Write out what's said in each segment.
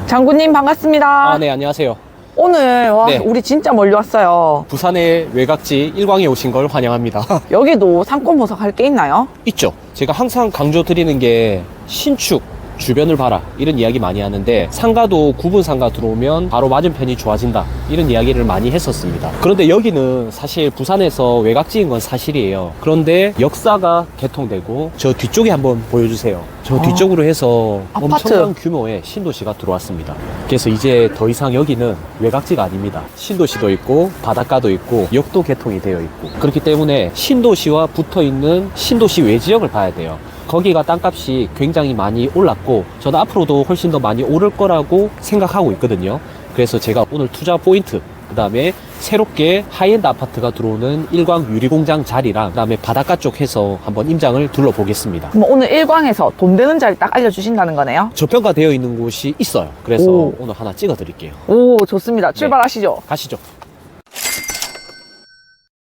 장군님 반갑습니다. 네, 안녕하세요. 오늘 네. 우리 진짜 멀리 왔어요. 부산의 외곽지 일광에 오신 걸 환영합니다. 여기도 상권 분석할 게 있나요? 있죠. 제가 항상 강조 드리는 게 신축 주변을 봐라 이런 이야기 많이 하는데, 상가도 구분 상가 들어오면 바로 맞은편이 좋아진다 이런 이야기를 많이 했었습니다. 그런데 여기는 사실 부산에서 외곽지인 건 사실이에요. 그런데 역사가 개통되고, 저 뒤쪽에 한번 보여주세요. 저 뒤쪽으로 해서 아파트. 엄청난 규모의 신도시가 들어왔습니다. 그래서 이제 더 이상 여기는 외곽지가 아닙니다. 신도시도 있고 바닷가도 있고 역도 개통이 되어 있고, 그렇기 때문에 신도시와 붙어있는 신도시 외지역을 봐야 돼요. 거기가 땅값이 굉장히 많이 올랐고, 저는 앞으로도 훨씬 더 많이 오를 거라고 생각하고 있거든요. 그래서 제가 오늘 투자 포인트, 그 다음에 새롭게 하이엔드 아파트가 들어오는 일광 유리공장 자리랑, 그 다음에 바닷가 쪽 해서 한번 임장을 둘러보겠습니다. 그럼 오늘 일광에서 돈 되는 자리 딱 알려주신다는 거네요? 저평가되어 있는 곳이 있어요. 그래서 오. 오늘 하나 찍어 드릴게요. 오, 좋습니다. 출발하시죠. 가시죠.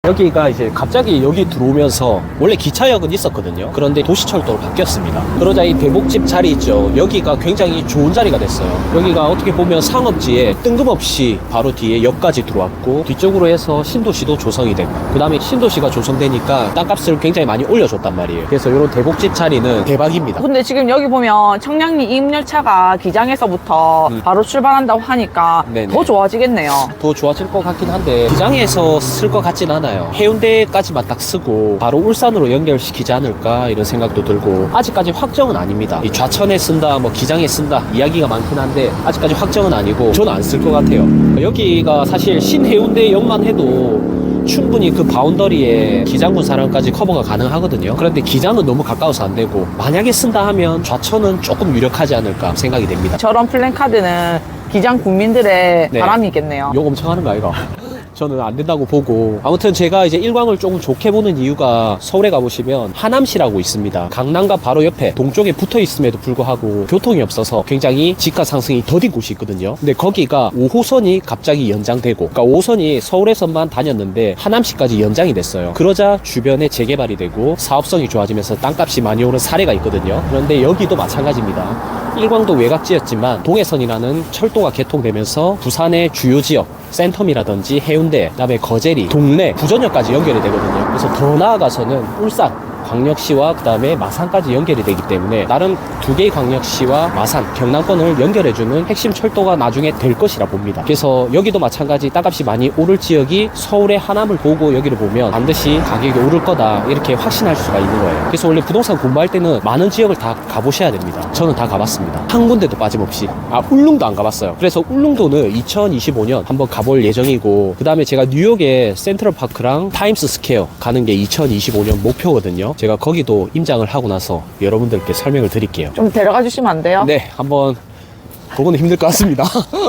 여기가 이제 갑자기 여기 들어오면서 원래 기차역은 있었거든요. 그런데 도시철도로 바뀌었습니다. 그러자 이 대목집 자리 있죠. 여기가 굉장히 좋은 자리가 됐어요. 여기가 어떻게 보면 상업지에 뜬금없이 바로 뒤에 역까지 들어왔고, 뒤쪽으로 해서 신도시도 조성이 되고, 그 다음에 신도시가 조성되니까 땅값을 굉장히 많이 올려줬단 말이에요. 그래서 이런 대목집 자리는 대박입니다. 근데 지금 여기 보면 청량리 이음열차가 기장에서부터 바로 출발한다고 하니까 네네. 더 좋아지겠네요. 더 좋아질 것 같긴 한데, 기장에서 쓸 것 같진 않아요. 해운대까지만 딱 쓰고 바로 울산으로 연결시키지 않을까 이런 생각도 들고, 아직까지 확정은 아닙니다. 이 좌천에 쓴다, 뭐 기장에 쓴다 이야기가 많긴 한데 아직까지 확정은 아니고, 저는 안 쓸 것 같아요. 여기가 사실 신해운대역만 해도 충분히 그 바운더리에 기장군 사람까지 커버가 가능하거든요. 그런데 기장은 너무 가까워서 안 되고, 만약에 쓴다 하면 좌천은 조금 유력하지 않을까 생각이 됩니다. 저런 플랜카드는 기장 국민들의 네. 바람이 있겠네요. 욕 엄청 하는 거 아이가? 저는 안 된다고 보고, 아무튼 제가 이제 일광을 조금 좋게 보는 이유가, 서울에 가보시면 하남시라고 있습니다. 강남과 바로 옆에 동쪽에 붙어 있음에도 불구하고 교통이 없어서 굉장히 집가 상승이 더딘 곳이 있거든요. 근데 거기가 5호선이 갑자기 연장되고, 그러니까 5호선이 서울에서만 다녔는데 하남시까지 연장이 됐어요. 그러자 주변에 재개발이 되고 사업성이 좋아지면서 땅값이 많이 오른 사례가 있거든요. 그런데 여기도 마찬가지입니다. 일광도 외곽지였지만 동해선이라는 철도가 개통되면서 부산의 주요 지역, 센텀이라든지 해운대, 그다음에 거제리, 동래, 부전역까지 연결이 되거든요. 그래서 더 나아가서는 울산 광역시와 그 다음에 마산까지 연결이 되기 때문에, 다른 두 개의 광역시와 마산, 경남권을 연결해주는 핵심 철도가 나중에 될 것이라 봅니다. 그래서 여기도 마찬가지 땅값이 많이 오를 지역이 서울의 하남을 보고 여기를 보면 반드시 가격이 오를 거다 이렇게 확신할 수가 있는 거예요. 그래서 원래 부동산 공부할 때는 많은 지역을 다 가보셔야 됩니다. 저는 다 가봤습니다. 한 군데도 빠짐없이. 울릉도 안 가봤어요. 그래서 울릉도는 2025년 한번 가볼 예정이고, 그 다음에 제가 뉴욕에 센트럴파크랑 타임스 스퀘어 가는 게 2025년 목표거든요. 제가 거기도 임장을 하고 나서 여러분들께 설명을 드릴게요. 좀 데려가 주시면 안 돼요? 네, 한번. 그거는 힘들 것 같습니다.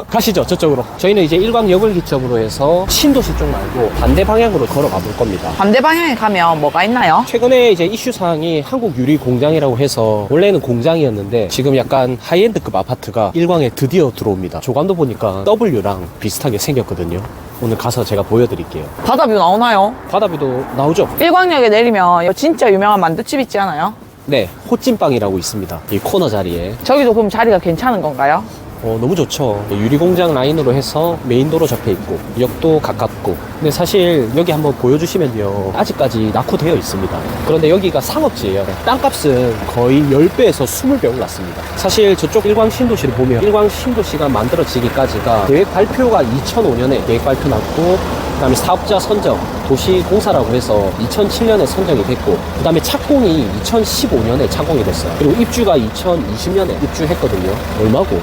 가시죠, 저쪽으로. 저희는 이제 일광역을 기점으로 해서 신도시 쪽 말고 반대 방향으로 걸어가 볼 겁니다. 반대 방향에 가면 뭐가 있나요? 최근에 이제 이슈사항이 한국 유리 공장이라고 해서, 원래는 공장이었는데 지금 약간 하이엔드급 아파트가 일광에 드디어 들어옵니다. 조감도 보니까 W랑 비슷하게 생겼거든요. 오늘 가서 제가 보여드릴게요. 바다뷰 나오나요? 바다뷰도 나오죠? 일광역에 내리면 진짜 유명한 만두집 있지 않아요? 네, 호찐빵이라고 있습니다. 이 코너 자리에. 저기도 그럼 자리가 괜찮은 건가요? 너무 좋죠. 유리공장 라인으로 해서 메인도로 접해 있고 역도 가깝고. 근데 사실 여기 한번 보여주시면요, 아직까지 낙후되어 있습니다. 그런데 여기가 상업지예요. 땅값은 거의 10배에서 20배 올랐습니다. 사실 저쪽 일광 신도시를 보면, 일광 신도시가 만들어지기까지가 계획 발표가 2005년에 계획 발표 났고, 그 다음에 사업자 선정, 도시공사라고 해서 2007년에 선정이 됐고, 그 다음에 착공이 2015년에 착공이 됐어요. 그리고 입주가 2020년에 입주했거든요. 얼마고?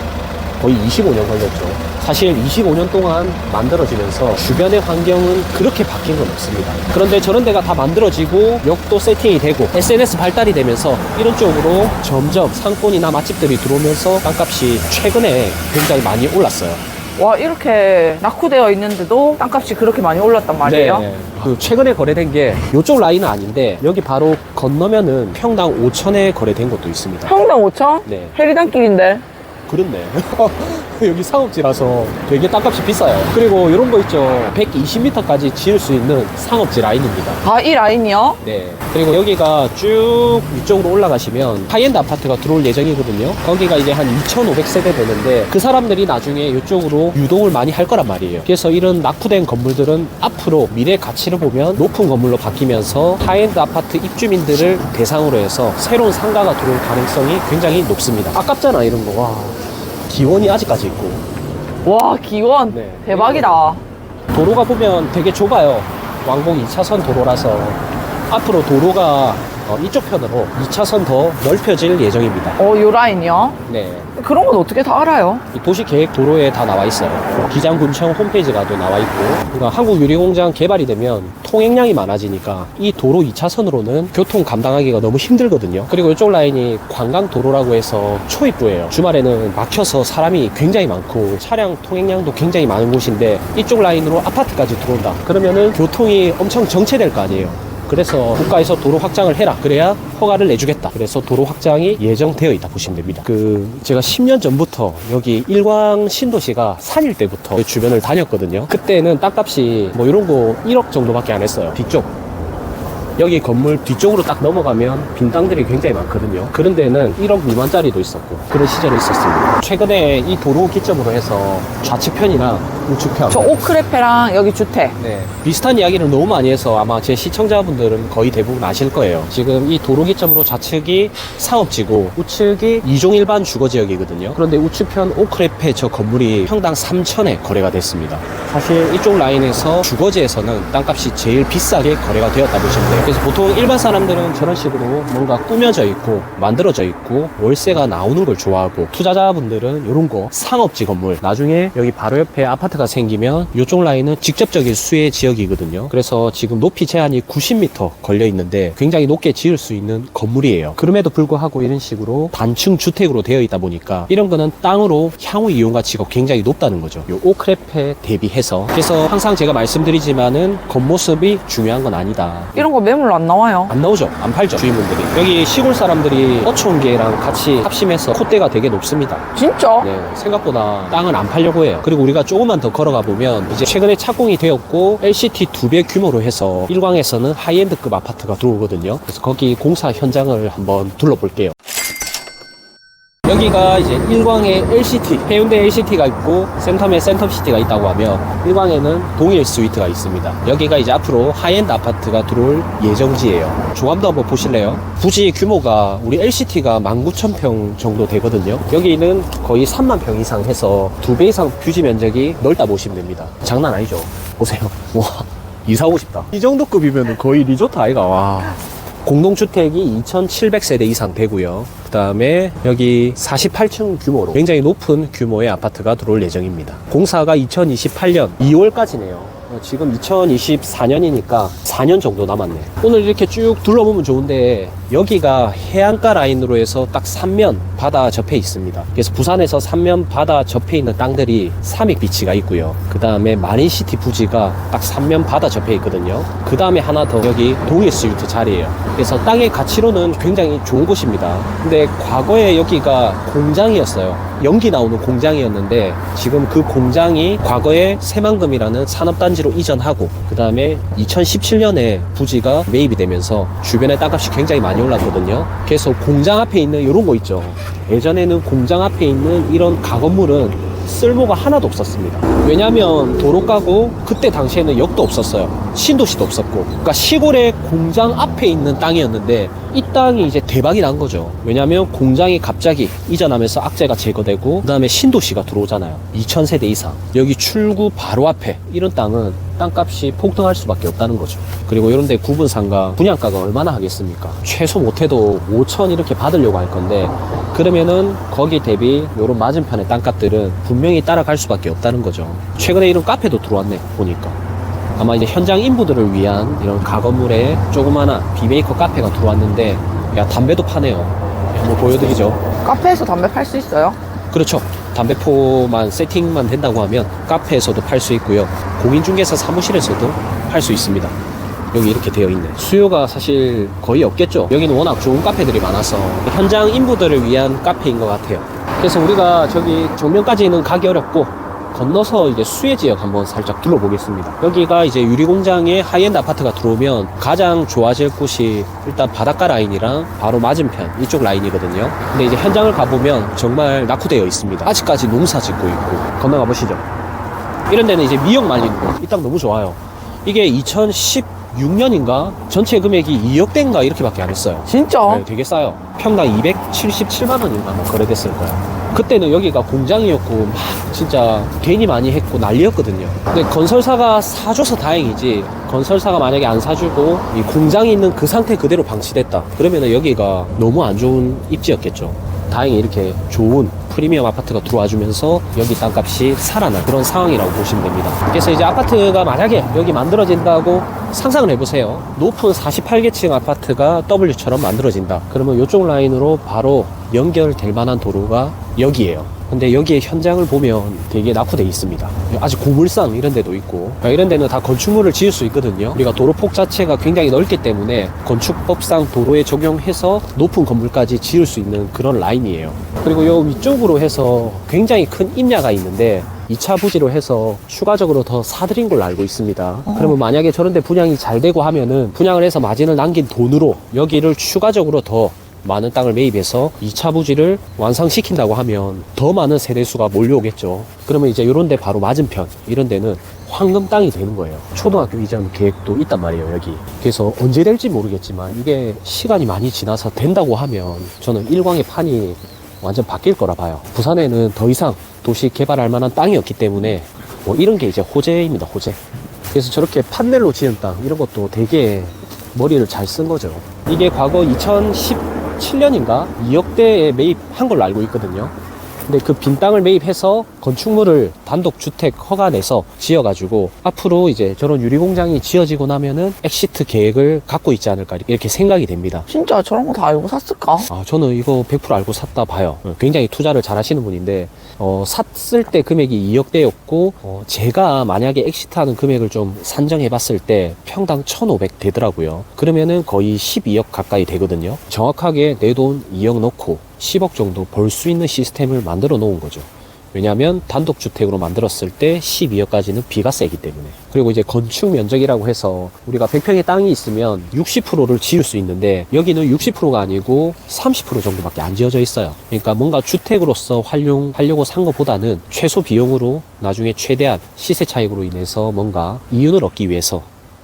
거의 25년 걸렸죠. 사실 25년 동안 만들어지면서 주변의 환경은 그렇게 바뀐 건 없습니다. 그런데 저런 데가 다 만들어지고 역도 세팅이 되고 SNS 발달이 되면서 이런 쪽으로 점점 상권이나 맛집들이 들어오면서 땅값이 최근에 굉장히 많이 올랐어요. 와, 이렇게 낙후되어 있는데도 땅값이 그렇게 많이 올랐단 말이에요? 네. 그 최근에 거래된 게 이쪽 라인은 아닌데, 여기 바로 건너면은 평당 5천에 거래된 것도 있습니다. 평당 5천? 네. 해리단길인데. 그렇네. 여기 상업지라서 되게 땅값이 비싸요. 그리고 이런 거 있죠. 120m까지 지을 수 있는 상업지 라인입니다. 아, 이 라인이요? 네. 그리고 여기가 쭉 위쪽으로 올라가시면 하이엔드 아파트가 들어올 예정이거든요. 거기가 이제 한 2,500세대 되는데 그 사람들이 나중에 이쪽으로 유동을 많이 할 거란 말이에요. 그래서 이런 낙후된 건물들은 앞으로 미래 가치를 보면 높은 건물로 바뀌면서 하이엔드 아파트 입주민들을 대상으로 해서 새로운 상가가 들어올 가능성이 굉장히 높습니다. 아깝잖아, 이런 거. 와. 기원이 아직까지 있고. 와, 기원. 네. 대박이다. 도로가 보면 되게 좁아요. 왕복 2차선 도로라서 앞으로 도로가 이쪽 편으로 2차선 더 넓혀질 예정입니다. 요 라인이요? 네. 그런 건 어떻게 다 알아요? 이 도시계획 도로에 다 나와 있어요. 기장군청 홈페이지가 또 나와 있고, 그러니까 한국유리공장 개발이 되면 통행량이 많아지니까 이 도로 2차선으로는 교통 감당하기가 너무 힘들거든요. 그리고 이쪽 라인이 관광도로라고 해서 초입부예요. 주말에는 막혀서 사람이 굉장히 많고 차량 통행량도 굉장히 많은 곳인데 이쪽 라인으로 아파트까지 들어온다. 그러면은 교통이 엄청 정체될 거 아니에요. 그래서 국가에서 도로 확장을 해라. 그래야 허가를 내주겠다. 그래서 도로 확장이 예정되어 있다 보시면 됩니다. 제가 10년 전부터 여기 일광 신도시가 산일 때부터 그 주변을 다녔거든요. 그때는 땅값이 뭐 이런 거 1억 정도밖에 안 했어요. 뒤쪽. 여기 건물 뒤쪽으로 딱 넘어가면 빈 땅들이 굉장히 많거든요. 그런 데는 1억 미만짜리도 있었고 그런 시절이 있었습니다. 최근에 이 도로 기점으로 해서 좌측편이나 우측편, 저 오크레페랑 여기 주택. 네, 비슷한 이야기를 너무 많이 해서 아마 제 시청자분들은 거의 대부분 아실 거예요. 지금 이 도로 기점으로 좌측이 상업지고 우측이 이종 일반 주거지역이거든요. 그런데 우측편 오크레페 저 건물이 평당 3천에 거래가 됐습니다. 사실 이쪽 라인에서 주거지에서는 땅값이 제일 비싸게 거래가 되었다 보시면 돼요. 그래서 보통 일반 사람들은 저런 식으로 뭔가 꾸며져 있고 만들어져 있고 월세가 나오는 걸 좋아하고, 투자자분들은 이런 거 상업지 건물, 나중에 여기 바로 옆에 아파트가 생기면 이쪽 라인은 직접적인 수혜 지역이거든요. 그래서 지금 높이 제한이 90m 걸려 있는데 굉장히 높게 지을 수 있는 건물이에요. 그럼에도 불구하고 이런 식으로 단층 주택으로 되어 있다 보니까 이런 거는 땅으로 향후 이용 가치가 굉장히 높다는 거죠. 요 오크레페 대비해서. 그래서 항상 제가 말씀드리지만은 겉모습이 중요한 건 아니다. 이런 거 매물로 안 나와요. 안 나오죠. 안 팔죠. 주인분들이. 여기 시골 사람들이 어촌계랑 같이 합심해서 콧대가 되게 높습니다. 진짜? 네, 생각보다 땅을 안 팔려고 해요. 그리고 우리가 조금만 더 걸어가 보면 이제 최근에 착공이 되었고 LCT 2배 규모로 해서 일광에서는 하이엔드급 아파트가 들어오거든요. 그래서 거기 공사 현장을 한번 둘러볼게요. 여기가 이제 일광의 LCT, 해운대 LCT가 있고 센텀에 센텀시티가 있다고 하면 일광에는 동일 스위트가 있습니다. 여기가 이제 앞으로 하이엔드 아파트가 들어올 예정지예요. 조감도 한번 보실래요? 부지 규모가 우리 LCT가 19,000평 정도 되거든요. 여기는 거의 3만 평 이상 해서 2배 이상 부지 면적이 넓다 보시면 됩니다. 장난 아니죠? 보세요. 와, 이사 오고 싶다. 이 정도 급이면 거의 리조트 아이가. 와. 공동주택이 2,700세대 이상 되고요. 그 다음에 여기 48층 규모로 굉장히 높은 규모의 아파트가 들어올 예정입니다. 공사가 2028년 2월까지네요. 지금 2024년이니까 4년 정도 남았네. 오늘 이렇게 쭉 둘러보면 좋은데 여기가 해안가 라인으로 해서 딱 3면 바다 접해 있습니다. 그래서 부산에서 3면 바다 접해 있는 땅들이 삼익비치가 있고요. 그 다음에 마린시티 부지가 딱 3면 바다 접해 있거든요. 그 다음에 하나 더 여기 동일 스위트 자리예요. 그래서 땅의 가치로는 굉장히 좋은 곳입니다. 근데 과거에 여기가 공장이었어요. 연기 나오는 공장이었는데 지금 그 공장이 과거에 새만금이라는 산업단지로 이전하고 그 다음에 2017년에 부지가 매입이 되면서 주변의 땅값이 굉장히 많이 올랐거든요. 그래서 공장 앞에 있는 이런 거 있죠. 예전에는 공장 앞에 있는 이런 가건물은 쓸모가 하나도 없었습니다. 왜냐하면 도로 까고 그때 당시에는 역도 없었어요. 신도시도 없었고. 그러니까 시골의 공장 앞에 있는 땅이었는데 이 땅이 이제 대박이 난 거죠. 왜냐하면 공장이 갑자기 이전하면서 악재가 제거되고 그 다음에 신도시가 들어오잖아요. 2,000세대 이상. 여기 출구 바로 앞에 이런 땅은 땅값이 폭등할 수밖에 없다는 거죠. 그리고 이런 데 구분 상가 분양가가 얼마나 하겠습니까? 최소 못해도 5천 이렇게 받으려고 할 건데 그러면은 거기 대비 요런 맞은편의 땅값들은 분명히 따라갈 수밖에 없다는 거죠. 최근에 이런 카페도 들어왔네 보니까. 아마 이제 현장 인부들을 위한 이런 가건물에 조그마한 비메이커 카페가 들어왔는데 야 담배도 파네요. 한번 보여드리죠. 카페에서 담배 팔 수 있어요? 그렇죠. 담배포만 세팅만 된다고 하면 카페에서도 팔 수 있고요. 공인중개사 사무실에서도 팔 수 있습니다. 여기 이렇게 되어 있네. 수요가 사실 거의 없겠죠. 여기는 워낙 좋은 카페들이 많아서 현장 인부들을 위한 카페인 것 같아요. 그래서 우리가 저기 정면까지는 가기 어렵고 건너서 이제 수혜 지역 한번 살짝 둘러보겠습니다. 여기가 이제 유리공장에 하이엔드 아파트가 들어오면 가장 좋아질 곳이 일단 바닷가 라인이랑 바로 맞은편 이쪽 라인이거든요. 근데 이제 현장을 가보면 정말 낙후되어 있습니다. 아직까지 농사 짓고 있고. 건너가 보시죠. 이런 데는 이제 미역 말리는 거. 이 땅 너무 좋아요. 이게 2016년인가 전체 금액이 2억대인가 이렇게밖에 안 했어요. 진짜? 네, 되게 싸요. 평당 277만 원인가 뭐 거래됐을 거예요. 그때는 여기가 공장이었고 막 진짜 괜히 많이 했고 난리였거든요. 근데 건설사가 사줘서 다행이지, 건설사가 만약에 안 사주고 이 공장이 있는 그 상태 그대로 방치됐다 그러면 여기가 너무 안 좋은 입지였겠죠. 다행히 이렇게 좋은 프리미엄 아파트가 들어와 주면서 여기 땅값이 살아난 그런 상황이라고 보시면 됩니다. 그래서 이제 아파트가 만약에 여기 만들어진다고 상상을 해보세요. 높은 48계층 아파트가 W처럼 만들어진다. 그러면 이쪽 라인으로 바로 연결될 만한 도로가 여기예요. 근데 여기에 현장을 보면 되게 낙후돼 있습니다. 아직 고물상 이런 데도 있고, 이런 데는 다 건축물을 지을 수 있거든요. 우리가 도로폭 자체가 굉장히 넓기 때문에 건축법상 도로에 적용해서 높은 건물까지 지을 수 있는 그런 라인이에요. 그리고 요 위쪽으로 해서 굉장히 큰 임야가 있는데 2차 부지로 해서 추가적으로 더 사들인 걸로 알고 있습니다. 그러면 만약에 저런 데 분양이 잘 되고 하면은 분양을 해서 마진을 남긴 돈으로 여기를 추가적으로 더 많은 땅을 매입해서 2차 부지를 완성시킨다고 하면 더 많은 세대수가 몰려오겠죠. 그러면 이제 이런 데 바로 맞은편 이런 데는 황금 땅이 되는 거예요. 초등학교 이전 계획도 있단 말이에요, 여기. 그래서 언제 될지 모르겠지만 이게 시간이 많이 지나서 된다고 하면 저는 일광의 판이 완전 바뀔 거라 봐요. 부산에는 더 이상 도시 개발할 만한 땅이 없기 때문에 뭐 이런 게 이제 호재입니다, 호재. 그래서 저렇게 판넬로 지은 땅 이런 것도 되게 머리를 잘 쓴 거죠. 이게 과거 2017년인가 2억대에 매입한 걸로 알고 있거든요. 근데 그 빈 땅을 매입해서 건축물을 단독주택 허가 내서 지어가지고 앞으로 이제 저런 유리공장이 지어지고 나면은 엑시트 계획을 갖고 있지 않을까 이렇게 생각이 됩니다. 진짜 저런 거 다 알고 샀을까? 저는 이거 100% 알고 샀다 봐요. 굉장히 투자를 잘 하시는 분인데 샀을 때 금액이 2억대였고 제가 만약에 엑시트하는 금액을 좀 산정해 봤을 때 평당 1,500 되더라고요. 그러면은 거의 12억 가까이 되거든요. 정확하게 내 돈 2억 넣고 10억 정도 벌 수 있는 시스템을 만들어 놓은 거죠. 왜냐하면 단독주택으로 만들었을 때 12억까지는 비가 세기 때문에. 그리고 이제 건축 면적이라고 해서 우리가 100평의 땅이 있으면 60%를 지을 수 있는데 여기는 60%가 아니고 30% 정도밖에 안 지어져 있어요. 그러니까 뭔가 주택으로서 활용하려고 산 것보다는 최소 비용으로 나중에 최대한 시세 차익으로 인해서 뭔가 이윤을 얻기 위해서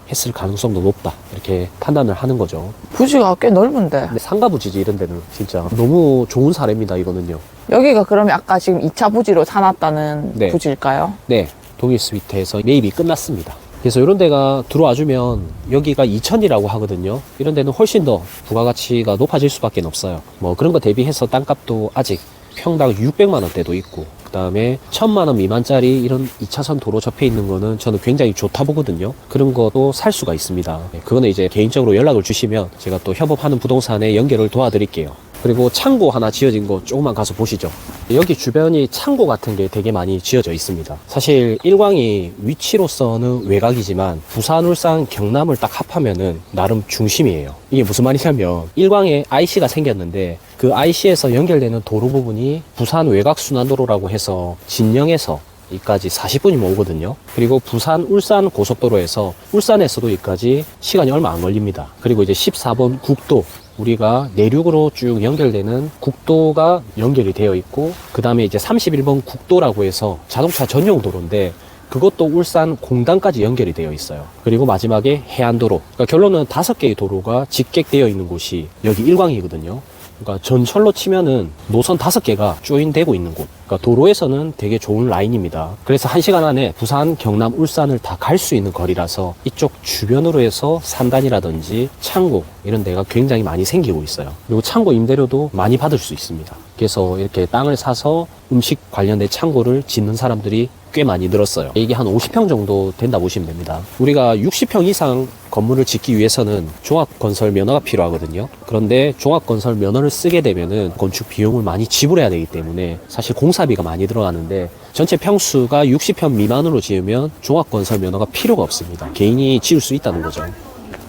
했을 가능성도 높다 이렇게 판단을 하는 거죠. 부지가 꽤 넓은데. 근데 상가 부지지 이런 데는 진짜 너무 좋은 사례입니다. 이거는요. 여기가 그러면 아까 지금 2차 부지로 사놨다는 네. 부지일까요? 네, 동일 스위트에서 매입이 끝났습니다. 그래서 이런 데가 들어와주면 여기가 2천이라고 하거든요. 이런 데는 훨씬 더 부가가치가 높아질 수밖에 없어요. 뭐 그런 거 대비해서 땅값도 아직 평당 600만 원대도 있고, 그 다음에 1,000만 원 미만짜리 이런 2차선 도로 접해 있는 거는 저는 굉장히 좋다 보거든요. 그런 것도 살 수가 있습니다. 그거는 이제 개인적으로 연락을 주시면 제가 또 협업하는 부동산에 연결을 도와드릴게요. 그리고 창고 하나 지어진 거 조금만 가서 보시죠. 여기 주변이 창고 같은 게 되게 많이 지어져 있습니다. 사실 일광이 위치로서는 외곽이지만 부산, 울산, 경남을 딱 합하면은 나름 중심이에요. 이게 무슨 말이냐면 일광에 IC가 생겼는데 그 IC에서 연결되는 도로 부분이 부산 외곽순환도로라고 해서 진영에서 이까지 40분이면 오거든요. 그리고 부산 울산 고속도로에서 울산에서도 이까지 시간이 얼마 안 걸립니다. 그리고 이제 14번 국도, 우리가 내륙으로 쭉 연결되는 국도가 연결이 되어 있고, 그 다음에 이제 31번 국도라고 해서 자동차 전용 도로인데 그것도 울산 공단까지 연결이 되어 있어요. 그리고 마지막에 해안도로. 그러니까 결론은 5개의 도로가 직객되어 있는 곳이 여기 일광이거든요. 그러니까 전철로 치면은 노선 5개가 조인되고 있는 곳. 그러니까 도로에서는 되게 좋은 라인입니다. 그래서 1시간 안에 부산, 경남, 울산을 다 갈 수 있는 거리라서 이쪽 주변으로 해서 산단이라든지 창고 이런 데가 굉장히 많이 생기고 있어요. 그리고 창고 임대료도 많이 받을 수 있습니다. 그래서 이렇게 땅을 사서 음식 관련된 창고를 짓는 사람들이 꽤 많이 늘었어요. 이게 한 50평 정도 된다 보시면 됩니다. 우리가 60평 이상 건물을 짓기 위해서는 종합건설 면허가 필요하거든요. 그런데 종합건설 면허를 쓰게 되면은 건축 비용을 많이 지불해야 되기 때문에 사실 공사비가 많이 들어가는데 전체 평수가 60평 미만으로 지으면 종합건설 면허가 필요가 없습니다. 개인이 지을 수 있다는 거죠.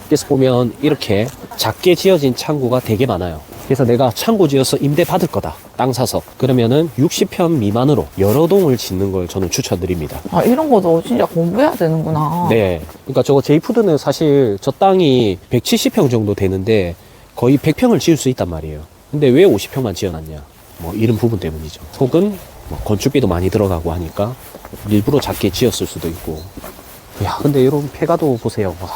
그래서 보면 이렇게 작게 지어진 창고가 되게 많아요. 그래서 내가 창고 지어서 임대 받을 거다. 땅 사서. 그러면은 60평 미만으로 여러 동을 짓는 걸 저는 추천드립니다. 아, 이런 것도 진짜 공부해야 되는구나. 네. 그러니까 저거 제이푸드는 사실 저 땅이 170평 정도 되는데 거의 100평을 지을 수 있단 말이에요. 근데 왜 50평만 지어놨냐? 뭐 이런 부분 때문이죠. 혹은 뭐 건축비도 많이 들어가고 하니까 일부러 작게 지었을 수도 있고. 야, 근데 이런 폐가도 보세요. 와,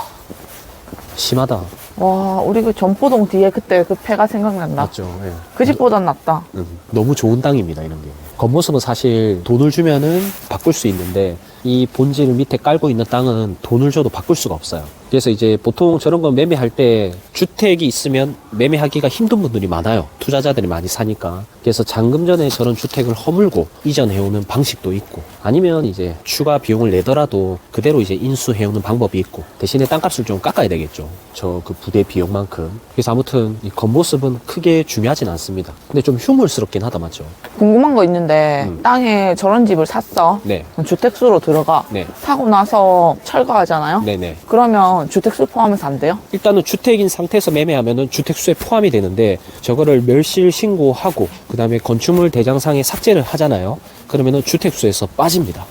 심하다. 와, 우리 그 전포동 뒤에 그때 그 폐가 생각난다. 맞죠? 예. 그 집보단 낫다. 너무 좋은 땅입니다, 이런 게. 겉모습은 사실 돈을 주면은 바꿀 수 있는데 이 본질 밑에 깔고 있는 땅은 돈을 줘도 바꿀 수가 없어요. 그래서 이제 보통 저런 거 매매할 때 주택이 있으면 매매하기가 힘든 분들이 많아요. 투자자들이 많이 사니까. 그래서 잔금 전에 저런 주택을 허물고 이전해오는 방식도 있고, 아니면 이제 추가 비용을 내더라도 그대로 이제 인수해오는 방법이 있고, 대신에 땅값을 좀 깎아야 되겠죠. 저 그 부대 비용만큼. 그래서 아무튼 이 겉모습은 크게 중요하진 않습니다. 근데 좀 흉물스럽긴 하다, 맞죠? 궁금한 거 있는데 땅에 저런 집을 샀어. 네. 주택수로 들어가. 네. 사고 나서 철거하잖아요. 네네. 그러면 주택수 포함해서 안 돼요? 일단은 주택인 상태에서 매매하면은 주택수에 포함이 되는데, 저거를 멸실 신고하고 그 다음에 건축물 대장상에 삭제를 하잖아요. 그러면은 주택수에서 빠집니다.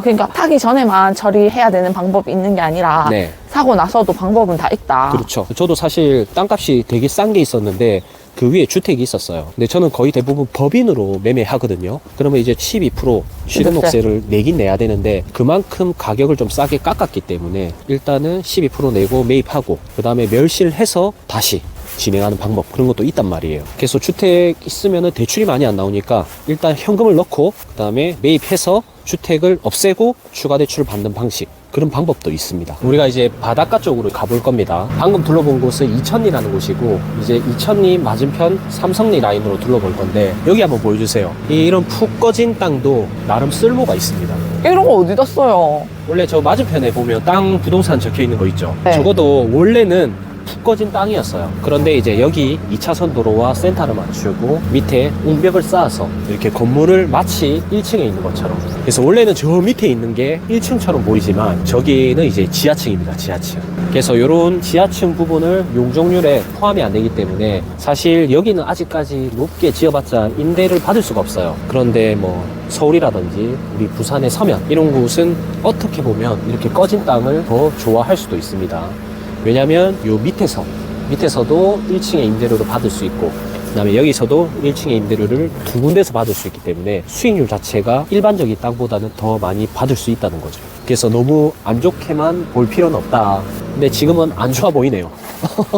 그러니까 타기 전에만 처리해야 되는 방법이 있는 게 아니라 네. 사고 나서도 방법은 다 있다. 그렇죠. 저도 사실 땅값이 되게 싼 게 있었는데 그 위에 주택이 있었어요. 근데 저는 거의 대부분 법인으로 매매하거든요. 그러면 이제 12% 취득세를 내긴 내야 되는데 그만큼 가격을 좀 싸게 깎았기 때문에 일단은 12% 내고 매입하고 그 다음에 멸실해서 다시 진행하는 방법, 그런 것도 있단 말이에요. 그래서 주택 있으면은 대출이 많이 안 나오니까 일단 현금을 넣고 그 다음에 매입해서 주택을 없애고 추가 대출을 받는 방식, 그런 방법도 있습니다. 우리가 이제 바닷가 쪽으로 가볼 겁니다. 방금 둘러본 곳은 이천리라는 곳이고, 이제 이천리 맞은편 삼성리 라인으로 둘러볼 건데, 여기 한번 보여주세요. 이런 푹 꺼진 땅도 나름 쓸모가 있습니다. 이런 거 어디다 써요? 원래 저 맞은편에 보면 땅 부동산 적혀 있는 거 있죠. 네. 적어도 원래는 푹 꺼진 땅이었어요. 그런데 이제 여기 2차선 도로와 센터를 맞추고 밑에 웅벽을 쌓아서 이렇게 건물을 마치 1층에 있는 것처럼, 그래서 원래는 저 밑에 있는 게 1층처럼 보이지만 저기는 이제 지하층입니다. 지하층. 그래서 이런 지하층 부분을 용적률에 포함이 안 되기 때문에 사실 여기는 아직까지 높게 지어봤자 임대를 받을 수가 없어요. 그런데 뭐 서울이라든지 우리 부산의 서면 이런 곳은 어떻게 보면 이렇게 꺼진 땅을 더 좋아할 수도 있습니다. 왜냐면 요 밑에서도 1층의 임대료를 받을 수 있고, 그 다음에 여기서도 1층의 임대료를 두 군데서 받을 수 있기 때문에 수익률 자체가 일반적인 땅보다는 더 많이 받을 수 있다는 거죠. 그래서 너무 안 좋게만 볼 필요는 없다. 근데 지금은 안 좋아 보이네요.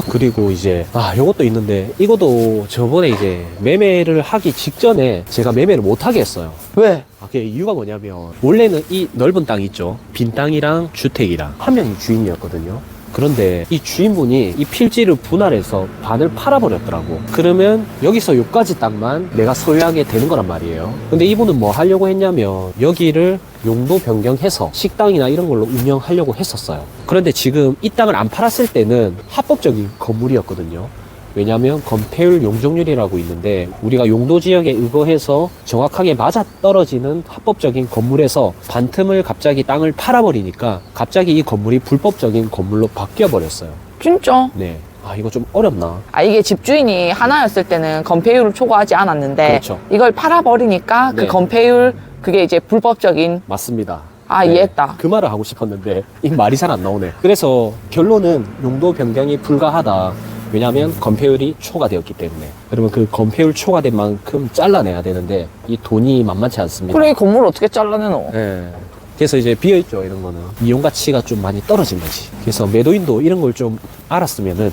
그리고 이제 요것도 있는데, 이것도 저번에 이제 매매를 하기 직전에 제가 매매를 못 하게 했어요. 왜? 그게 이유가 뭐냐면, 원래는 이 넓은 땅 있죠. 빈 땅이랑 주택이랑 한 명이 주인이었거든요. 그런데 이 주인분이 이 필지를 분할해서 반을 팔아버렸더라고. 그러면 여기서 요까지 땅만 내가 소유하게 되는 거란 말이에요. 근데 이분은 뭐 하려고 했냐면 여기를 용도 변경해서 식당이나 이런 걸로 운영하려고 했었어요. 그런데 지금 이 땅을 안 팔았을 때는 합법적인 건물이었거든요. 왜냐하면 건폐율 용적률이라고 있는데, 우리가 용도 지역에 의거해서 정확하게 맞아 떨어지는 합법적인 건물에서 반틈을 갑자기 땅을 팔아버리니까 갑자기 이 건물이 불법적인 건물로 바뀌어 버렸어요. 진짜? 네. 이거 좀 어렵나? 이게 집주인이 하나였을 때는 건폐율을 초과하지 않았는데, 그렇죠. 이걸 팔아버리니까 네. 그 건폐율, 그게 이제 불법적인. 맞습니다. 이해했다. 그 말을 하고 싶었는데 이 말이 잘 안 나오네. 그래서 결론은 용도 변경이 불가하다. 왜냐하면 건폐율이 초과되었기 때문에. 그러면 그 건폐율 초과된 만큼 잘라내야 되는데 이 돈이 만만치 않습니다. 그래, 이 건물을 어떻게 잘라내노? 네. 그래서 이제 비어있죠, 이런 거는. 이용 가치가 좀 많이 떨어진 거지. 그래서 매도인도 이런 걸 좀 알았으면은,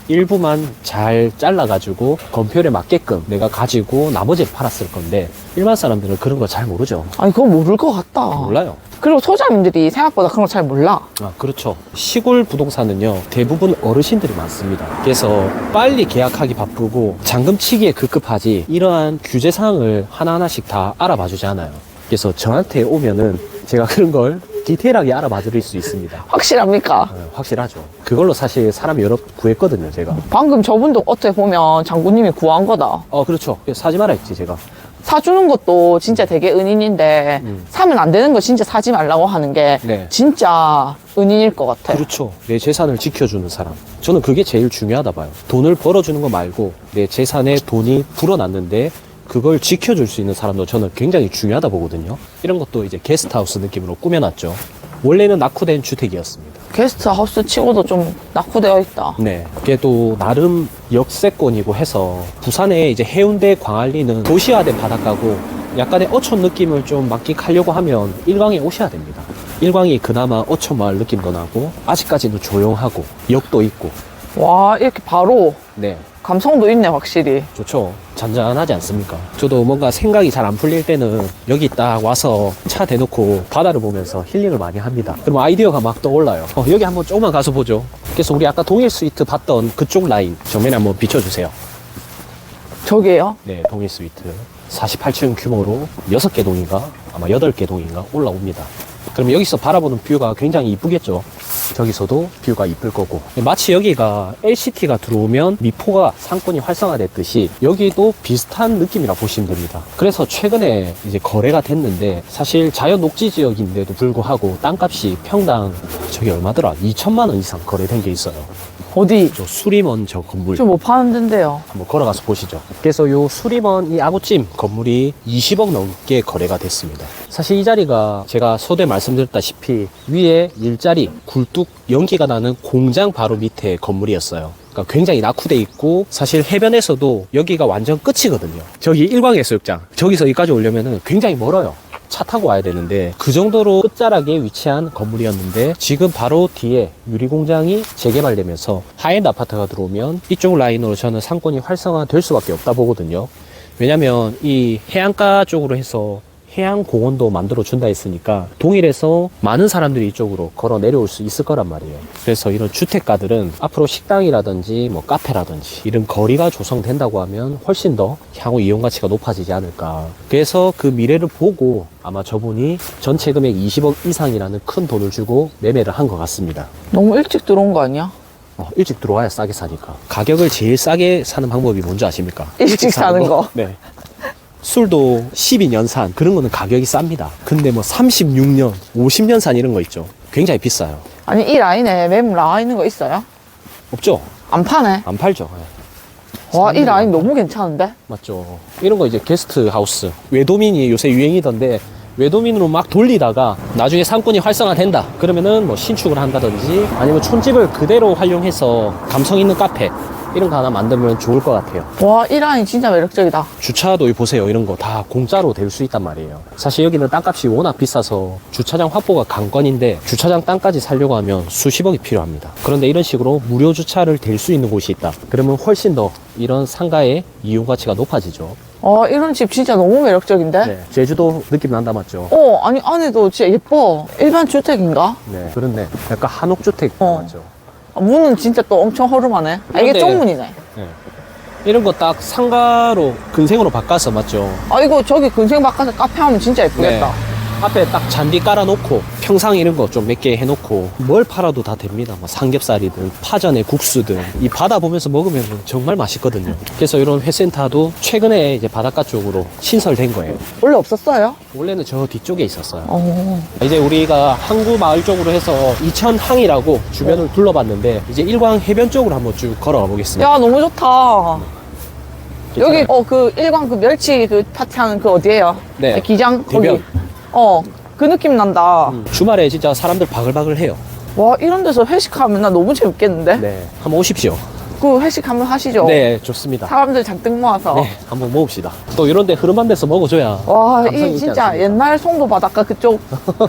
일부만 잘 잘라가지고 건폐율에 맞게끔 내가 가지고 나머지를 팔았을 건데, 일반 사람들은 그런 거 잘 모르죠. 그건 모를 것 같다. 몰라요. 그리고 소자님들이 생각보다 그런 거 잘 몰라. 그렇죠. 시골 부동산은요, 대부분 어르신들이 많습니다. 그래서 빨리 계약하기 바쁘고 잔금치기에 급급하지 이러한 규제사항을 하나하나씩 다 알아봐 주지 않아요. 그래서 저한테 오면은 제가 그런 걸 디테일하게 알아봐 드릴 수 있습니다. 확실합니까? 확실하죠. 그걸로 사실 사람 여러 구했거든요, 제가. 방금 저분도 어떻게 보면 장군님이 구한 거다. 그렇죠. 사지 마라 했지, 제가. 사주는 것도 진짜 되게 은인인데 사면 안 되는 거 진짜 사지 말라고 하는 게 네. 진짜 은인일 것 같아. 그렇죠. 내 재산을 지켜주는 사람. 저는 그게 제일 중요하다 봐요. 돈을 벌어주는 거 말고 내 재산에 돈이 불어났는데 그걸 지켜줄 수 있는 사람도 저는 굉장히 중요하다 보거든요. 이런 것도 이제 게스트하우스 느낌으로 꾸며놨죠. 원래는 낙후된 주택이었습니다. 게스트 하우스 치고도 좀 낙후되어 있다. 네, 그게 또 나름 역세권이고 해서 부산의 이제 해운대 광안리는 도시화된 바닷가고 약간의 어촌 느낌을 좀 만끽하려고 하면 일광에 오셔야 됩니다. 일광이 그나마 어촌 마을 느낌도 나고 아직까지도 조용하고 역도 있고. 와, 이렇게 바로 네, 감성도 있네, 확실히. 좋죠. 잔잔하지 않습니까? 저도 뭔가 생각이 잘 안 풀릴 때는 여기 딱 와서 차 대놓고 바다를 보면서 힐링을 많이 합니다. 그럼 아이디어가 막 떠올라요. 여기 한번 조금만 가서 보죠. 그래서 우리 아까 동일 스위트 봤던 그쪽 라인 정면에 한번 비춰주세요. 저게요? 네, 동일 스위트 48층 규모로 6개 동인가 아마 8개 동인가 올라옵니다. 그럼 여기서 바라보는 뷰가 굉장히 이쁘겠죠. 저기서도 뷰가 이쁠 거고, 마치 여기가 LCT가 들어오면 미포가 상권이 활성화됐듯이 여기도 비슷한 느낌이라 보시면 됩니다. 그래서 최근에 이제 거래가 됐는데 사실 자연 녹지 지역인데도 불구하고 땅값이 평당 저기 얼마더라? 2천만 원 이상 거래된 게 있어요. 어디? 저 수림원 저 건물 좀 못 파는 데인데요. 한번 걸어가서 보시죠. 그래서 요 수림원 이 아구찜 건물이 20억 넘게 거래가 됐습니다. 사실 이 자리가 제가 서두에 말씀드렸다시피 위에 일자리 굴뚝 연기가 나는 공장 바로 밑에 건물이었어요. 그러니까 굉장히 낙후돼 있고 사실 해변에서도 여기가 완전 끝이거든요. 저기 일광해수욕장 저기서 여기까지 오려면 굉장히 멀어요. 차 타고 와야 되는데 그 정도로 끝자락에 위치한 건물이었는데 지금 바로 뒤에 유리공장이 재개발되면서 하이엔드 아파트가 들어오면 이쪽 라인으로 저는 상권이 활성화될 수밖에 없다 보거든요. 왜냐면 이 해안가 쪽으로 해서 해양공원도 만들어 준다 했으니까 동일해서 많은 사람들이 이쪽으로 걸어 내려올 수 있을 거란 말이에요. 그래서 이런 주택가들은 앞으로 식당이라든지 뭐 카페라든지 이런 거리가 조성된다고 하면 훨씬 더 향후 이용 가치가 높아지지 않을까. 그래서 그 미래를 보고 아마 저분이 전체 금액 20억 이상이라는 큰 돈을 주고 매매를 한 것 같습니다. 너무 일찍 들어온 거 아니야? 일찍 들어와야 싸게 사니까. 가격을 제일 싸게 사는 방법이 뭔지 아십니까? 일찍 사는 거. 네. 술도 12년 산 그런 거는 가격이 쌉니다. 근데 뭐 36년, 50년 산 이런 거 있죠. 굉장히 비싸요. 아니, 이 라인에 매물 나와 있는 거 있어요? 없죠? 안 파네. 안 팔죠. 와, 이 라인 너무 괜찮은데? 맞죠. 이런 거 이제 게스트 하우스. 외도민이 요새 유행이던데 외도민으로 막 돌리다가 나중에 상권이 활성화된다. 그러면은 뭐 신축을 한다든지 아니면 촌집을 그대로 활용해서 감성 있는 카페 이런 거 하나 만들면 좋을 것 같아요. 와, 이 라인 진짜 매력적이다. 주차도 보세요. 이런 거 다 공짜로 될 수 있단 말이에요. 사실 여기는 땅값이 워낙 비싸서 주차장 확보가 관건인데 주차장 땅까지 살려고 하면 수십억이 필요합니다. 그런데 이런 식으로 무료 주차를 될 수 있는 곳이 있다. 그러면 훨씬 더 이런 상가의 이용 가치가 높아지죠. 이런 집 진짜 너무 매력적인데? 네. 제주도 느낌 난다 맞죠? 아니, 안에도 진짜 예뻐. 일반 주택인가? 네. 그렇네. 약간 한옥주택 맞죠? 문은 진짜 또 엄청 허름하네. 이게 그런데- 쪽문이네. 네. 이런 거 딱 상가로 근생으로 바꿔서 맞죠? 이거 저기 근생 바깥에 카페 하면 진짜 예쁘겠다. 네. 앞에 딱 잔디 깔아놓고 평상 이런 거 좀 몇 개 해놓고 뭘 팔아도 다 됩니다. 뭐 삼겹살이든 파전에 국수든 이 바다 보면서 먹으면 정말 맛있거든요. 그래서 이런 회센터도 최근에 이제 바닷가 쪽으로 신설된 거예요. 원래 없었어요? 원래는 저 뒤쪽에 있었어요. 어. 이제 우리가 항구 마을 쪽으로 해서 이천항이라고 주변을 둘러봤는데 이제 일광 해변 쪽으로 한번 쭉 걸어가 보겠습니다. 야, 너무 좋다. 여기, 괜찮아요? 그 일광 그 멸치 그 파티하는 그 어디예요? 네. 기장? 거기. 대변. 그 느낌 난다. 주말에 진짜 사람들 바글바글 해요. 와, 이런 데서 회식하면 나 너무 재밌겠는데? 네. 한번 오십시오. 그 회식 한번 하시죠. 네, 좋습니다. 사람들 잔뜩 모아서. 네, 한번 먹읍시다. 또 이런 데 흐름한 데서 먹어줘야. 와, 감성이 이 있지 진짜 않습니까? 옛날 송도 바닷가 그쪽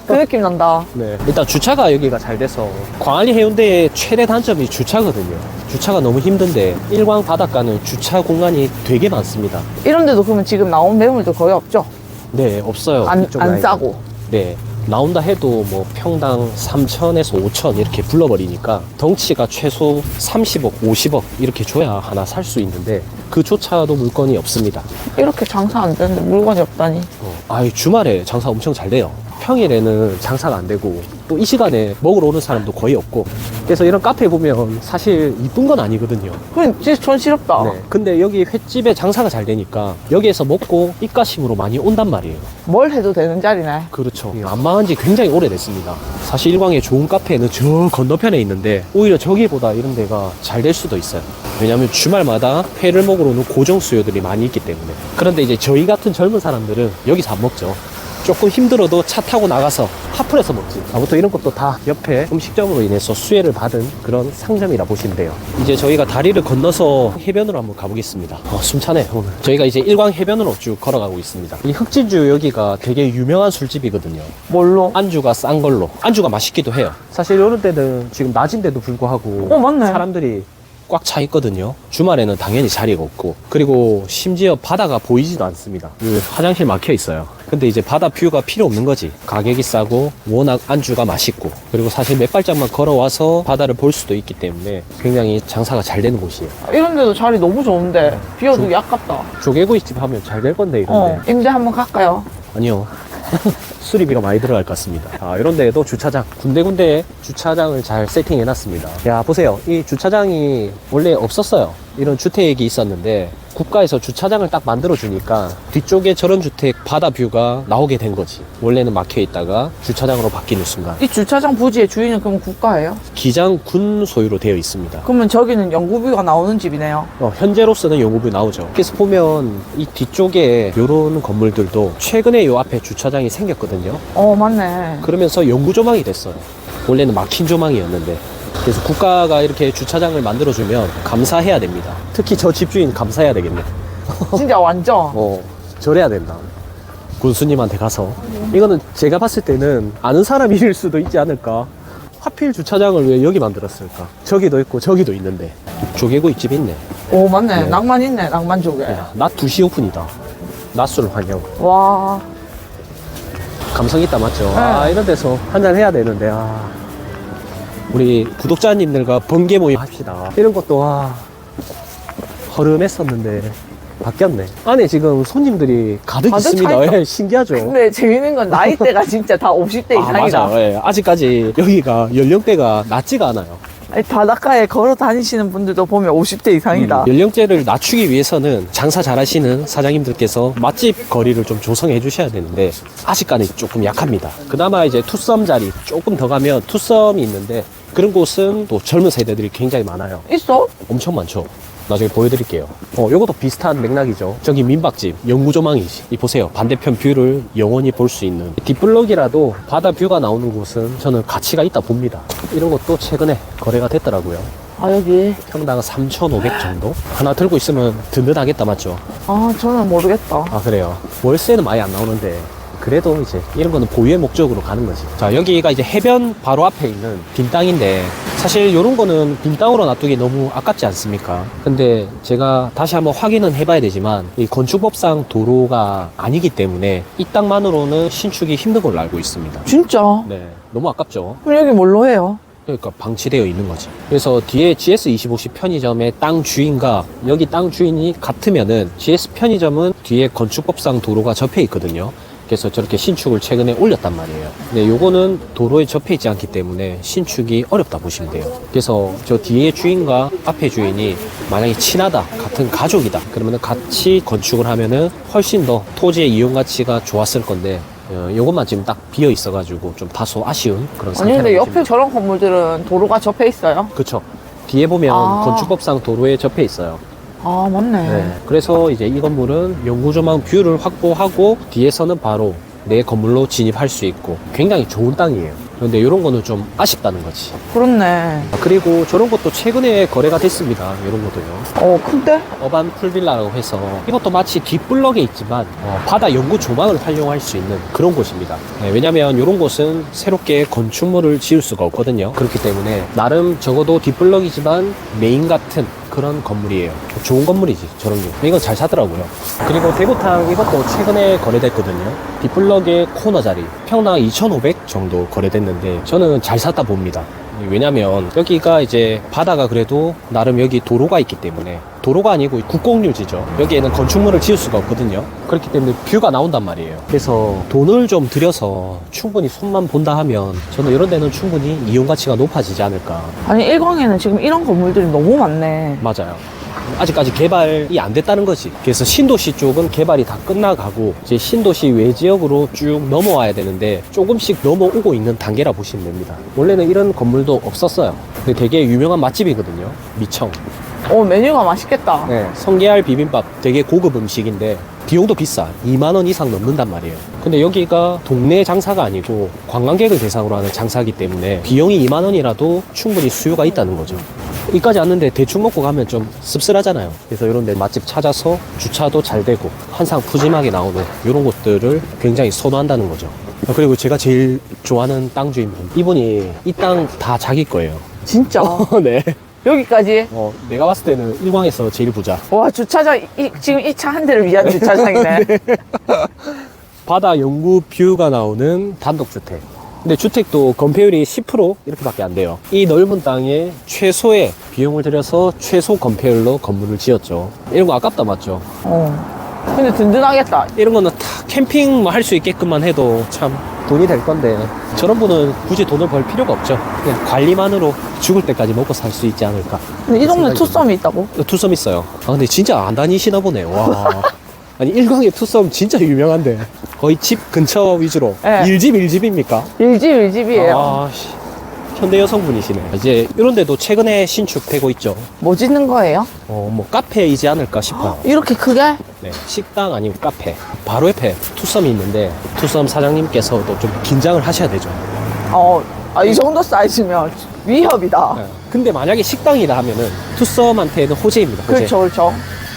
그 느낌 난다. 네. 일단 주차가 여기가 잘 돼서 광안리 해운대의 최대 단점이 주차거든요. 주차가 너무 힘든데 일광 바닷가는 주차 공간이 되게 많습니다. 이런 데도 그러면 지금 나온 매물도 거의 없죠? 네, 없어요. 안 이쪽 라인은. 싸고. 네. 나온다 해도 뭐 평당 3천에서 5천 이렇게 불러버리니까 덩치가 최소 30억, 50억 이렇게 줘야 하나 살 수 있는데 그조차도 물건이 없습니다. 이렇게 장사 안 되는데 물건이 없다니. 주말에 장사 엄청 잘 돼요. 평일에는 장사가 안 되고 또 이 시간에 먹으러 오는 사람도 거의 없고 그래서 이런 카페 보면 사실 이쁜 건 아니거든요. 그건 진짜 촌스럽다. 네. 근데 여기 횟집에 장사가 잘 되니까 여기에서 먹고 입가심으로 많이 온단 말이에요. 뭘 해도 되는 자리네. 그렇죠. 안 망한 지 굉장히 오래됐습니다. 사실 일광의 좋은 카페는 저 건너편에 있는데 오히려 저기보다 이런 데가 잘 될 수도 있어요. 왜냐하면 주말마다 회를 먹으러 오는 고정 수요들이 많이 있기 때문에. 그런데 이제 저희 같은 젊은 사람들은 여기서 안 먹죠. 조금 힘들어도 차 타고 나가서 하플에서 먹지. 아무튼 이런 것도 다 옆에 음식점으로 인해서 수혜를 받은 그런 상점이라 보시면 돼요. 이제 저희가 다리를 건너서 해변으로 한번 가보겠습니다. 숨차네 오늘. 저희가 이제 일광 해변으로 쭉 걸어가고 있습니다. 이 흑진주 여기가 되게 유명한 술집이거든요. 뭘로? 안주가 싼 걸로. 안주가 맛있기도 해요. 사실 이런 때는 지금 낮인데도 불구하고 맞네. 사람들이 꽉 차 있거든요. 주말에는 당연히 자리가 없고, 그리고 심지어 바다가 보이지도 않습니다. 화장실 막혀 있어요. 근데 이제 바다 뷰가 필요 없는 거지. 가격이 싸고 워낙 안주가 맛있고, 그리고 사실 몇 발짝만 걸어와서 바다를 볼 수도 있기 때문에 굉장히 장사가 잘 되는 곳이에요. 이런 데도 자리 너무 좋은데 비워두기 아깝다. 조개구이집 하면 잘 될 건데 이런데. 임대 한번 갈까요? 아니요. 수리비가 많이 들어갈 것 같습니다. 이런 데에도 주차장, 군데군데 주차장을 잘 세팅해놨습니다. 야, 보세요. 이 주차장이 원래 없었어요. 이런 주택이 있었는데 국가에서 주차장을 딱 만들어주니까 뒤쪽에 저런 주택 바다 뷰가 나오게 된 거지. 원래는 막혀 있다가 주차장으로 바뀌는 순간. 이 주차장 부지의 주인은 그럼 국가예요? 기장 군 소유로 되어 있습니다. 그러면 저기는 연구비가 나오는 집이네요. 현재로서는 연구비 나오죠. 그래서 보면 이 뒤쪽에 이런 건물들도 최근에 요 앞에 주차장이 생겼거든요. 맞네. 그러면서 연구 조망이 됐어요. 원래는 막힌 조망이었는데. 그래서 국가가 이렇게 주차장을 만들어주면 감사해야 됩니다. 특히 저 집주인 감사해야 되겠네. 진짜 완전. 절해야 된다. 군수님한테 가서. 이거는 제가 봤을 때는 아는 사람일 수도 있지 않을까. 하필 주차장을 왜 여기 만들었을까. 저기도 있고 저기도 있는데. 조개구이집 있네. 맞네. 네. 낭만 있네. 낭만 조개. 낮 2시 오픈이다. 낮술 환영. 와. 감성 있다 맞죠? 네. 이런 데서 한잔 해야 되는데. 우리 구독자님들과 번개 모임 합시다. 이런 것도 허름했었는데 바뀌었네. 안에 지금 손님들이 가득 가득 있습니다. 차 있어. 신기하죠? 근데 재밌는 건 나이대가 진짜 다 50대 이상이다. 맞아요. 아직까지 여기가 연령대가 낮지가 않아요. 아니, 바닷가에 걸어 다니시는 분들도 보면 50대 이상이다. 연령대를 낮추기 위해서는 장사 잘하시는 사장님들께서 맛집 거리를 좀 조성해 주셔야 되는데 아직까지 조금 약합니다. 그나마 이제 투썸 자리 조금 더 가면 투썸이 있는데 그런 곳은 또 젊은 세대들이 굉장히 많아요. 있어? 엄청 많죠. 나중에 보여드릴게요. 요것도 비슷한 맥락이죠. 저기 민박집, 영구조망이지. 이 보세요. 반대편 뷰를 영원히 볼 수 있는. 뒷블럭이라도 바다 뷰가 나오는 곳은 저는 가치가 있다 봅니다. 이런 것도 최근에 거래가 됐더라고요. 여기. 평당 3,500 정도? 하나 들고 있으면 든든하겠다, 맞죠? 저는 모르겠다. 그래요. 월세는 많이 안 나오는데 그래도 이제 이런 거는 보유의 목적으로 가는 거지. 자, 여기가 이제 해변 바로 앞에 있는 빈 땅인데 사실 이런 거는 빈 땅으로 놔두기 너무 아깝지 않습니까? 근데 제가 다시 한번 확인은 해봐야 되지만 이 건축법상 도로가 아니기 때문에 이 땅만으로는 신축이 힘든 걸로 알고 있습니다. 진짜? 네, 너무 아깝죠. 그럼 여기 뭘로 해요? 그러니까 방치되어 있는 거지. 그래서 뒤에 GS25C 편의점의 땅 주인과 여기 땅 주인이 같으면은 GS 편의점은 뒤에 건축법상 도로가 접해 있거든요. 그래서 저렇게 신축을 최근에 올렸단 말이에요. 근데 요거는 도로에 접해 있지 않기 때문에 신축이 어렵다 보시면 돼요. 그래서 저 뒤에 주인과 앞에 주인이 만약에 친하다, 같은 가족이다, 그러면 같이 건축을 하면은 훨씬 더 토지의 이용 가치가 좋았을 건데 요것만 지금 딱 비어 있어가지고 좀 다소 아쉬운 그런 상태라고 근데 보시면 옆에 저런 건물들은 도로가 접해 있어요? 그쵸. 뒤에 보면 건축법상 도로에 접해 있어요. 맞네. 네. 그래서 이제 이 건물은 영구조망 뷰를 확보하고 뒤에서는 바로 내 건물로 진입할 수 있고 굉장히 좋은 땅이에요. 그런데 이런 거는 좀 아쉽다는 거지. 그렇네. 그리고 저런 것도 최근에 거래가 됐습니다. 이런 것도요. 큰데? 어반 풀빌라라고 해서 이것도 마치 뒷블럭에 있지만 바다 연구 조망을 활용할 수 있는 그런 곳입니다. 네, 왜냐면 이런 곳은 새롭게 건축물을 지을 수가 없거든요. 그렇기 때문에 나름 적어도 뒷블럭이지만 메인 같은 그런 건물이에요. 좋은 건물이지, 저런 게. 이건 잘 사더라고요. 그리고 대구탕 이것도 최근에 거래됐거든요. 뒷블럭의 코너 자리 평당 2,500 정도 거래됐는데 저는 잘 샀다 봅니다. 왜냐면 여기가 이제 바다가 그래도 나름 여기 도로가 있기 때문에, 도로가 아니고 국공유지죠. 여기에는 건축물을 지을 수가 없거든요. 그렇기 때문에 뷰가 나온단 말이에요. 그래서 돈을 좀 들여서 충분히 손만 본다 하면 저는 이런 데는 충분히 이용 가치가 높아지지 않을까. 아니, 일광에는 지금 이런 건물들이 너무 많네. 맞아요. 아직까지 개발이 안 됐다는 거지. 그래서 신도시 쪽은 개발이 다 끝나가고 이제 신도시 외지역으로 쭉 넘어와야 되는데 조금씩 넘어오고 있는 단계라 보시면 됩니다. 원래는 이런 건물도 없었어요. 근데 되게 유명한 맛집이거든요. 미청. 오, 메뉴가 맛있겠다. 네, 성게알 비빔밥 되게 고급 음식인데 비용도 비싸. 2만 원 이상 넘는단 말이에요. 근데 여기가 동네 장사가 아니고 관광객을 대상으로 하는 장사이기 때문에 비용이 2만 원이라도 충분히 수요가 있다는 거죠. 여기까지 왔는데 대충 먹고 가면 좀 씁쓸하잖아요. 그래서 이런 데 맛집 찾아서 주차도 잘 되고 한상 푸짐하게 나오는 이런 곳들을 굉장히 선호한다는 거죠. 그리고 제가 제일 좋아하는 땅 주인분, 이분이 이 땅 다 자기 거예요. 진짜? 네. 여기까지? 내가 봤을 때는 일광에서 제일 부자. 와, 주차장, 지금 이 차 한 대를 위한 주차장이네. 바다 영구 뷰가 나오는 단독주택. 근데 주택도 건폐율이 10% 이렇게밖에 안 돼요. 이 넓은 땅에 최소의 비용을 들여서 최소 건폐율로 건물을 지었죠. 이런 거 아깝다 맞죠? 근데 든든하겠다. 이런 거는 다 캠핑 할 수 있게끔만 해도 참 돈이 될 건데 저런 분은 굳이 돈을 벌 필요가 없죠. 그냥 관리만으로 죽을 때까지 먹고 살 수 있지 않을까. 근데 이 동네 투썸이 있다고? 투썸 있어요. 근데 진짜 안 다니시나 보네. 와. 아니 일광의 투썸 진짜 유명한데 거의 집 근처 위주로. 네. 일집입니까? 일집이에요. 아, 현대 여성분이시네. 이제 이런 데도 최근에 신축되고 있죠. 뭐 짓는 거예요? 뭐 카페이지 않을까 싶어요. 이렇게 크게? 네, 식당 아니고 카페. 바로 옆에 투썸이 있는데 투썸 사장님께서도 좀 긴장을 하셔야 되죠. 이 정도 사이즈면 위협이다. 네. 근데 만약에 식당이라 하면은 투썸한테는 호재입니다. 호재. 그렇죠.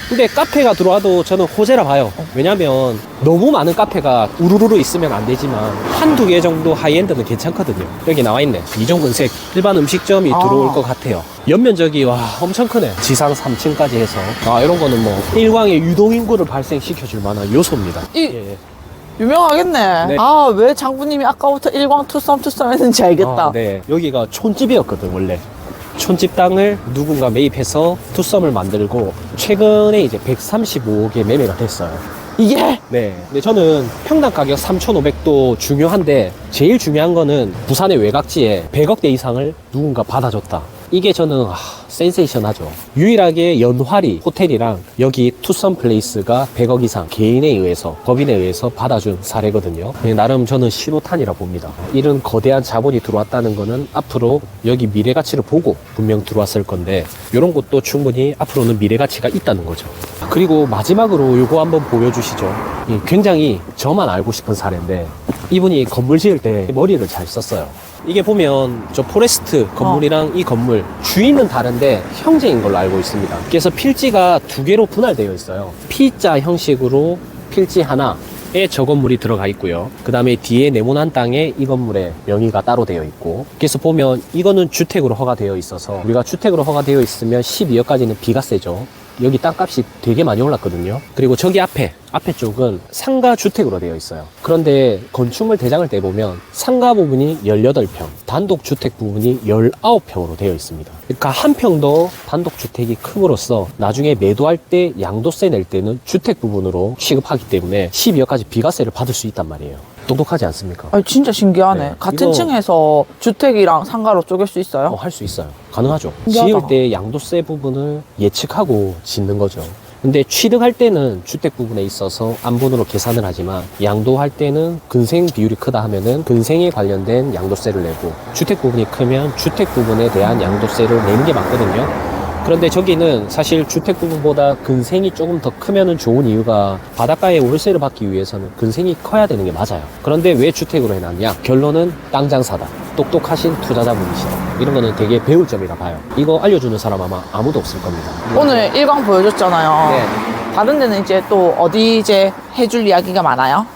근데 카페가 들어와도 저는 호재라 봐요. 왜냐면 너무 많은 카페가 우르르르 있으면 안 되지만 한두 개 정도 하이엔드는 괜찮거든요. 여기 나와 있네. 이종근색 일반 음식점이 들어올 것 같아요. 연면적이 와 엄청 크네. 지상 3층까지 해서 이런 거는 뭐 일광의 유동인구를 발생시켜줄 만한 요소입니다. 예. 유명하겠네. 네. 왜 장부님이 아까부터 일광 투썸 했는지 알겠다. 네. 여기가 촌집이었거든 원래. 촌집 땅을 누군가 매입해서 투썸을 만들고 최근에 이제 135억에 매매가 됐어요. 이게? 네. 근데 저는 평당 가격 3,500도 중요한데 제일 중요한 거는 부산의 외곽지에 100억대 이상을 누군가 받아줬다. 이게 저는 센세이션하죠. 유일하게 연화리 호텔이랑 여기 투썸 플레이스가 100억 이상 개인에 의해서 법인에 의해서 받아준 사례거든요. 나름 저는 신호탄이라 봅니다. 이런 거대한 자본이 들어왔다는 거는 앞으로 여기 미래 가치를 보고 분명 들어왔을 건데 이런 것도 충분히 앞으로는 미래 가치가 있다는 거죠. 그리고 마지막으로 요거 한번 보여주시죠. 굉장히 저만 알고 싶은 사례인데 이분이 건물 지을 때 머리를 잘 썼어요. 이게 보면 저 포레스트 건물이랑 이 건물 주인은 다른데 형제인 걸로 알고 있습니다. 그래서 필지가 두 개로 분할되어 있어요. P자 형식으로 필지 하나에 저 건물이 들어가 있고요. 그 다음에 뒤에 네모난 땅에 이 건물의 명의가 따로 되어 있고, 그래서 보면 이거는 주택으로 허가되어 있어서 우리가 주택으로 허가되어 있으면 12억까지는 비과세죠. 여기 땅값이 되게 많이 올랐거든요. 그리고 저기 앞에 쪽은 상가 주택으로 되어 있어요. 그런데 건축물 대장을 떼보면 상가 부분이 18평, 단독 주택 부분이 19평으로 되어 있습니다. 그러니까 한 평도 단독 주택이 큼으로써 나중에 매도할 때 양도세 낼 때는 주택 부분으로 취급하기 때문에 12억까지 비과세를 받을 수 있단 말이에요. 똑똑하지 않습니까? 진짜 신기하네. 네. 같은 이거- 층에서 주택이랑 상가로 쪼갤 수 있어요? 할 수 있어요. 가능하죠. 신기하다. 지을 때 양도세 부분을 예측하고 짓는 거죠. 근데 취득할 때는 주택 부분에 있어서 안분으로 계산을 하지만 양도할 때는 근생 비율이 크다 하면은 근생에 관련된 양도세를 내고 주택 부분이 크면 주택 부분에 대한 양도세를 내는 게 맞거든요. 그런데 저기는 사실 주택 부분보다 근생이 조금 더 크면은 좋은 이유가 바닷가에 월세를 받기 위해서는 근생이 커야 되는 게 맞아요. 그런데 왜 주택으로 해놨냐? 결론은 땅 장사다. 똑똑하신 투자자분이시다. 이런 거는 되게 배울 점이라 봐요. 이거 알려주는 사람 아마 아무도 없을 겁니다. 오늘 일광 보여줬잖아요. 네. 다른 데는 이제 또 어디 이제 해줄 이야기가 많아요?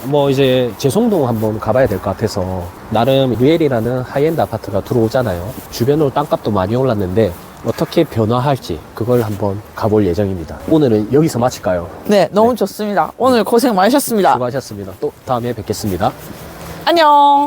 뭐 이제 제송동 한번 가봐야 될 것 같아서 나름 루엘이라는 하이엔드 아파트가 들어오잖아요. 주변으로 땅값도 많이 올랐는데 어떻게 변화할지 그걸 한번 가볼 예정입니다. 오늘은 여기서 마칠까요? 네, 너무 좋습니다. 오늘 고생 많으셨습니다. 수고하셨습니다. 또 다음에 뵙겠습니다. 안녕.